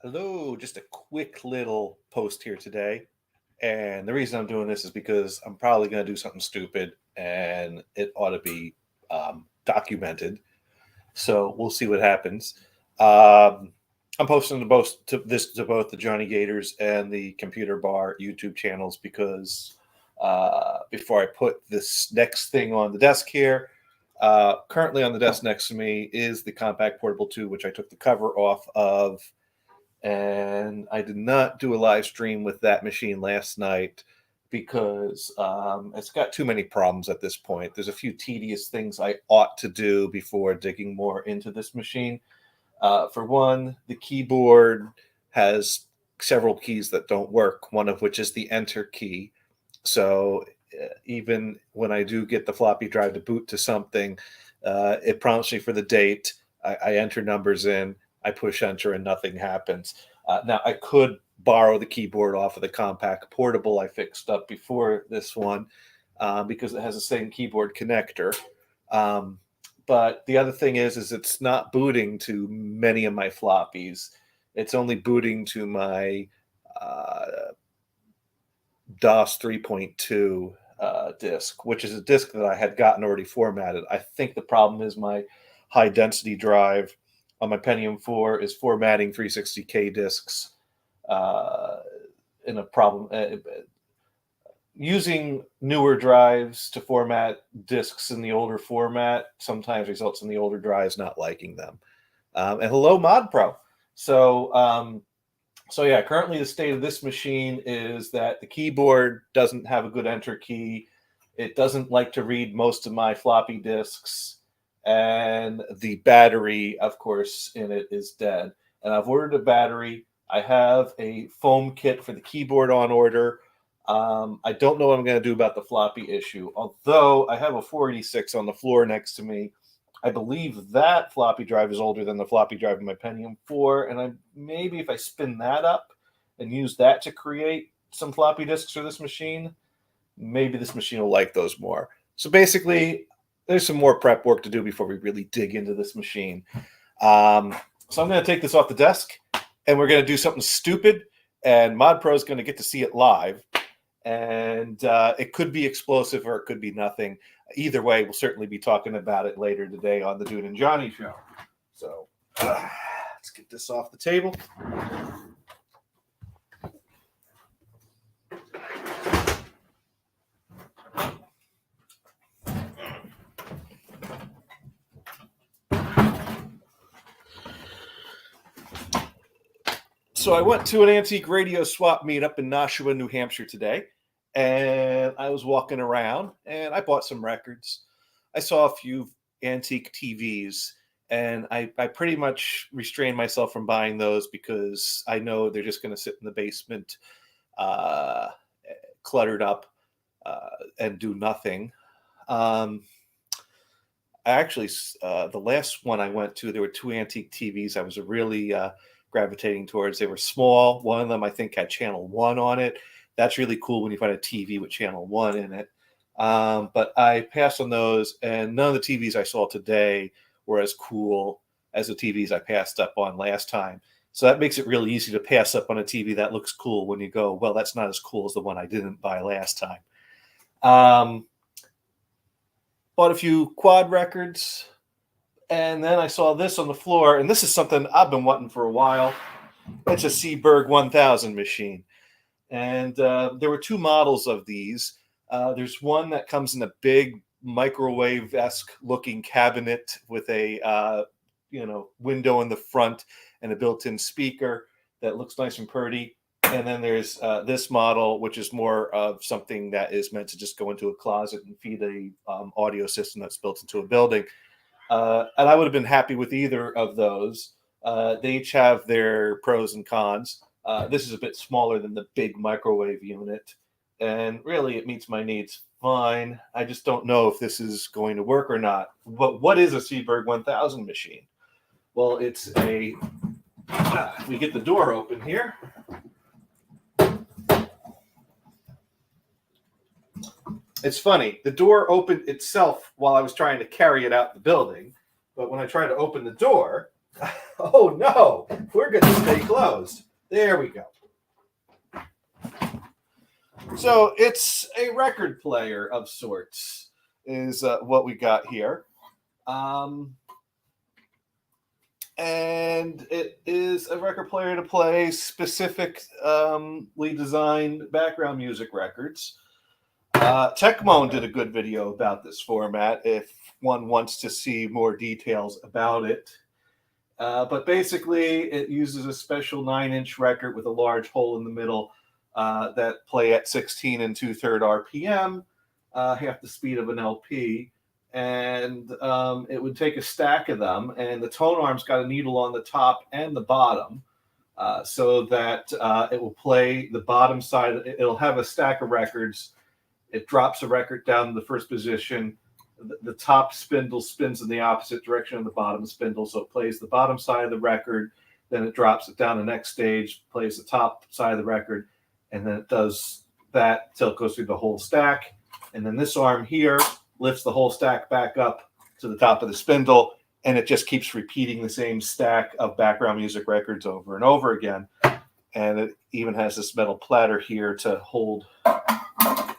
Hello, just a quick little post here today. And the reason I'm doing this is because I'm probably going to do something stupid and it ought to be documented. So we'll see what happens. Um, I'm posting to both the Johnny Gators and the Computer Bar YouTube channels because before I put this next thing on the desk here, currently on the desk next to me is the Compact Portable 2, which I took the cover off of, and I did not do a live stream with that machine last night because it's got too many problems at this point. There's a few tedious things I ought to do before digging more into this machine. For one, the keyboard has several keys that don't work, one of which is the enter key. So even when I do get the floppy drive to boot to something, it prompts me for the date. I enter numbers in, I push enter, and nothing happens. Now, I could borrow the keyboard off of the Compact Portable I fixed up before this one because it has the same keyboard connector. Um, but the other thing is it's not booting to many of my floppies. It's only booting to my uh, DOS 3.2 disk, which is a disk that I had gotten already formatted. I think the problem is my high density drive on my Pentium 4 is formatting 360K disks uh, in a problem. Using newer drives to format disks in the older format sometimes results in the older drives not liking them. And hello, Mod Pro. So yeah, currently the state of this machine is that the keyboard doesn't have a good enter key. It doesn't like to read most of my floppy disks, and the battery, of course, in it is dead. And I've ordered a battery. I have a foam kit for the keyboard on order. I don't know what I'm going to do about the floppy issue, although I have a 486 on the floor next to me. I believe that floppy drive is older than the floppy drive in my Pentium 4, and maybe if I spin that up and use that to create some floppy disks for this machine, maybe this machine will like those more. So basically, there's some more prep work to do before we really dig into this machine. So I'm going to take this off the desk, and we're going to do something stupid, and Mod Pro is going to get to see it live. And it could be explosive or it could be nothing. Either way, we'll certainly be talking about it later today on the Dude and Johnny show. So let's get this off the table. So I went to an antique radio swap meet up in Nashua, New Hampshire today, and I was walking around and I bought some records. I saw a few antique TVs, and I pretty much restrained myself from buying those because I know they're just going to sit in the basement, uh, cluttered up, and do nothing. Um, I actually, the last one I went to, there were two antique TVs I was really gravitating towards. They were small. One of them, I think, had channel 1 on it. That's really cool when you find a TV with channel 1 in it. But I passed on those, and none of the TVs I saw today were as cool as the TVs I passed up on last time. So that makes it really easy to pass up on a TV that looks cool when you go, well, that's not as cool as the one I didn't buy last time. Bought a few quad records, and then I saw this on the floor, and this is something I've been wanting for a while. It's a Seeburg 1000 machine. And there were two models of these. There's one that comes in a big microwave-esque looking cabinet with a window in the front and a built-in speaker that looks nice and pretty. And then there's this model, which is more of something that is meant to just go into a closet and feed a audio system that's built into a building. And I would have been happy with either of those. They each have their pros and cons. This is a bit smaller than the big microwave unit, and really it meets my needs fine. I just don't know if this is going to work or not. But what is a Seeburg 1000 machine? Well, it's a, if we get the door open here. It's funny, the door opened itself while I was trying to carry it out the building, but when I tried to open the door, Oh no, we're going to stay closed. There we go. So it's a record player of sorts, is what we got here. And it is a record player to play specifically designed background music records. Techmoan did a good video about this format if one wants to see more details about it. But basically, it uses a special 9-inch record with a large hole in the middle that play at 16 and 2/3 RPM, half the speed of an LP. And it would take a stack of them, and the tone arm's got a needle on the top and the bottom, so that it will play the bottom side. It'll have a stack of records. It drops a record down to the first position. The top spindle spins in the opposite direction of the bottom spindle, so it plays the bottom side of the record. Then it drops it down the next stage, plays the top side of the record, and then it does that till it goes through the whole stack. And then this arm here lifts the whole stack back up to the top of the spindle, and it just keeps repeating the same stack of background music records over and over again. And it even has this metal platter here to hold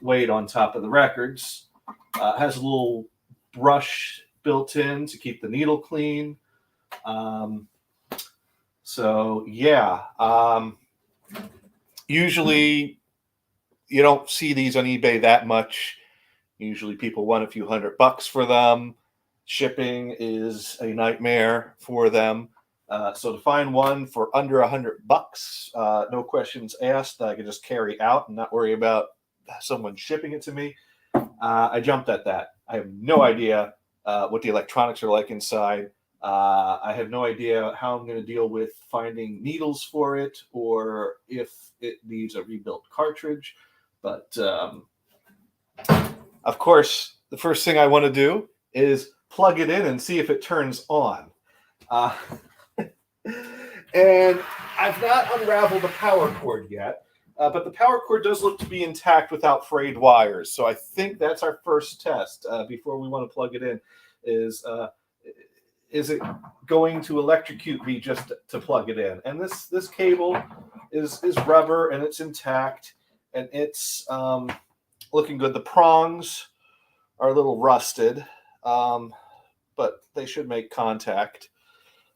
weight on top of the records. Has a little brush built in to keep the needle clean. So yeah, usually you don't see these on eBay that much. Usually people want a few $100 for them. Shipping is a nightmare for them. So to find one for under $100, no questions asked, I can just carry out and not worry about someone shipping it to me. I jumped at that. I have no idea what the electronics are like inside. I have no idea how I'm going to deal with finding needles for it, or if it needs a rebuilt cartridge. But of course, the first thing I want to do is plug it in and see if it turns on. And I've not unraveled the power cord yet, but the power cord does look to be intact without frayed wires. So I think that's our first test before we want to plug it in. Is it going to electrocute me just to plug it in? And this cable is rubber and it's intact and it's looking good. The prongs are a little rusted, but they should make contact.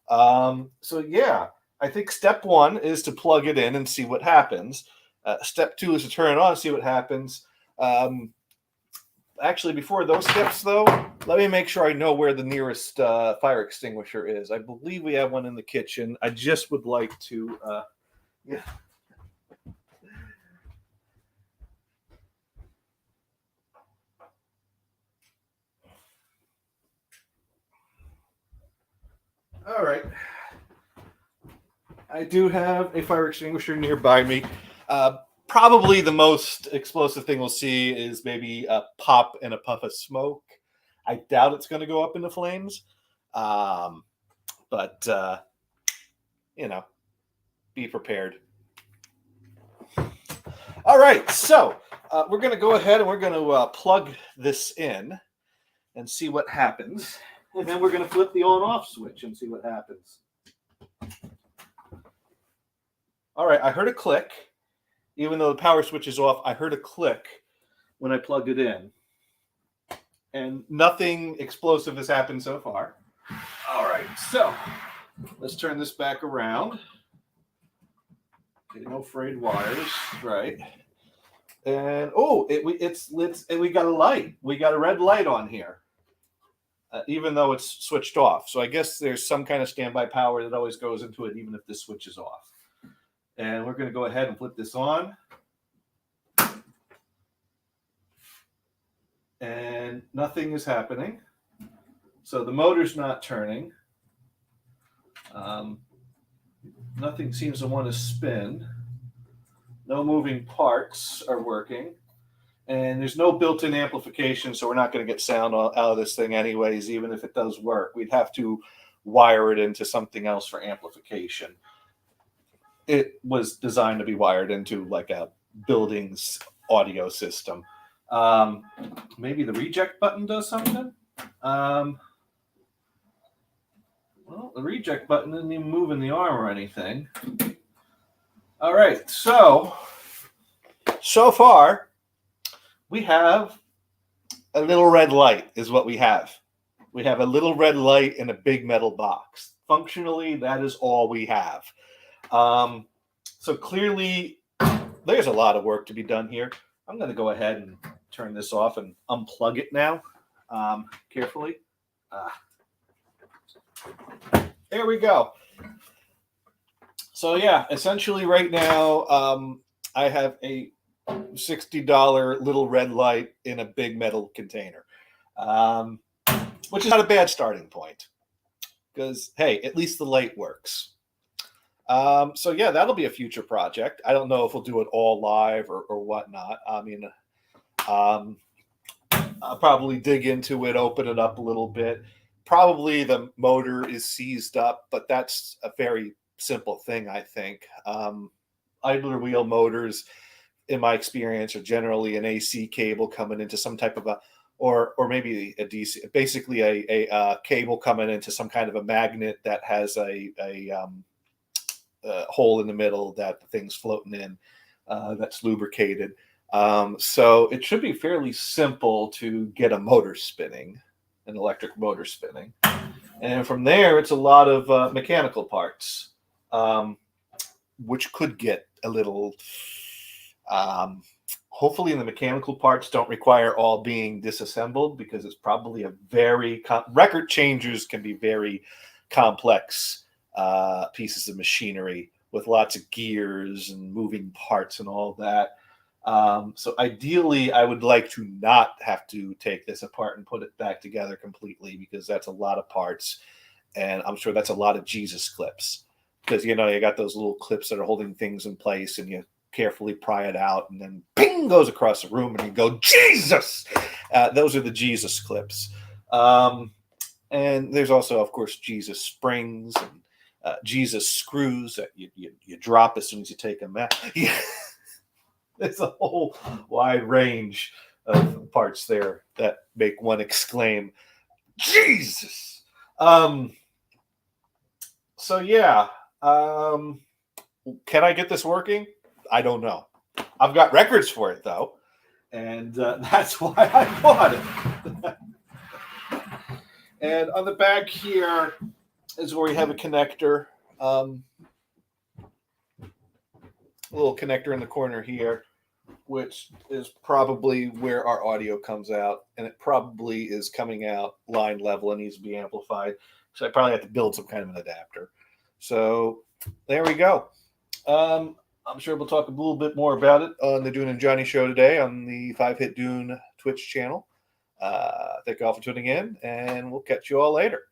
So yeah, I think step one is to plug it in and see what happens. Step two is to turn it on and see what happens. Actually, before those steps, though, let me make sure I know where the nearest fire extinguisher is. I believe we have one in the kitchen. I just would like to... yeah. All right. I do have a fire extinguisher nearby me. Probably the most explosive thing we'll see is maybe a pop and a puff of smoke. I doubt it's going to go up into flames. But be prepared. All right. So we're going to go ahead and we're going to plug this in and see what happens. And then we're going to flip the on-off switch and see what happens. All right, I heard a click. Even though the power switch is off, I heard a click when I plugged it in. And nothing explosive has happened so far. All right, so let's turn this back around. Okay, no frayed wires, right? And we got a light. We got a red light on here. Even though it's switched off. So I guess there's some kind of standby power that always goes into it, even if this switch is off. And we're going to go ahead and flip this on. And nothing is happening. So the motor's not turning. Nothing seems to want to spin. No moving parts are working. And there's no built-in amplification, so we're not going to get sound out of this thing anyways, even if it does work. We'd have to wire it into something else for amplification. It was designed to be wired into like a building's audio system. Maybe the reject button does something? Well, the reject button didn't even move in the arm or anything. All right, so far we have a little red light is what we have. We have a little red light in a big metal box. Functionally, that is all we have. So clearly, there's a lot of work to be done here. I'm going to go ahead and turn this off and unplug it now, carefully. There we go. So yeah, essentially right now, I have a $60 little red light in a big metal container, which is not a bad starting point because, hey, at least the light works. So yeah, that'll be a future project. I don't know if we'll do it all live or whatnot. I mean, I'll probably dig into it, open it up a little bit. Probably the motor is seized up, but that's a very simple thing, I think. Idler wheel motors, in my experience, are generally an AC cable coming into some type of a, or maybe a DC, basically a cable coming into some kind of a magnet that has a hole in the middle that the thing's floating in, that's lubricated. So it should be fairly simple to get a motor spinning, an electric motor spinning. And from there, it's a lot of mechanical parts, which could get a little, hopefully the mechanical parts don't require all being disassembled, because it's probably a very, record changers can be very complex pieces of machinery with lots of gears and moving parts and all that. So ideally, I would like to not have to take this apart and put it back together completely, because that's a lot of parts. And I'm sure that's a lot of Jesus clips, because, you got those little clips that are holding things in place, and you carefully pry it out, and then ping goes across the room, and you go, Jesus! Those are the Jesus clips. And there's also, of course, Jesus springs and Jesus screws that you drop as soon as you take them out. Yeah. There's a whole wide range of parts there that make one exclaim, Jesus! So yeah, can I get this working? I don't know. I've got records for it though, and that's why I bought it. And on the back here is where we have a connector, a little connector in the corner here, which is probably where our audio comes out, and it probably is coming out line level and needs to be amplified. So I probably have to build some kind of an adapter. So there we go. I'm sure we'll talk a little bit more about it on the Dune and Johnny show today on the 5-Hit Dune Twitch channel. Thank you all for tuning in, and we'll catch you all later.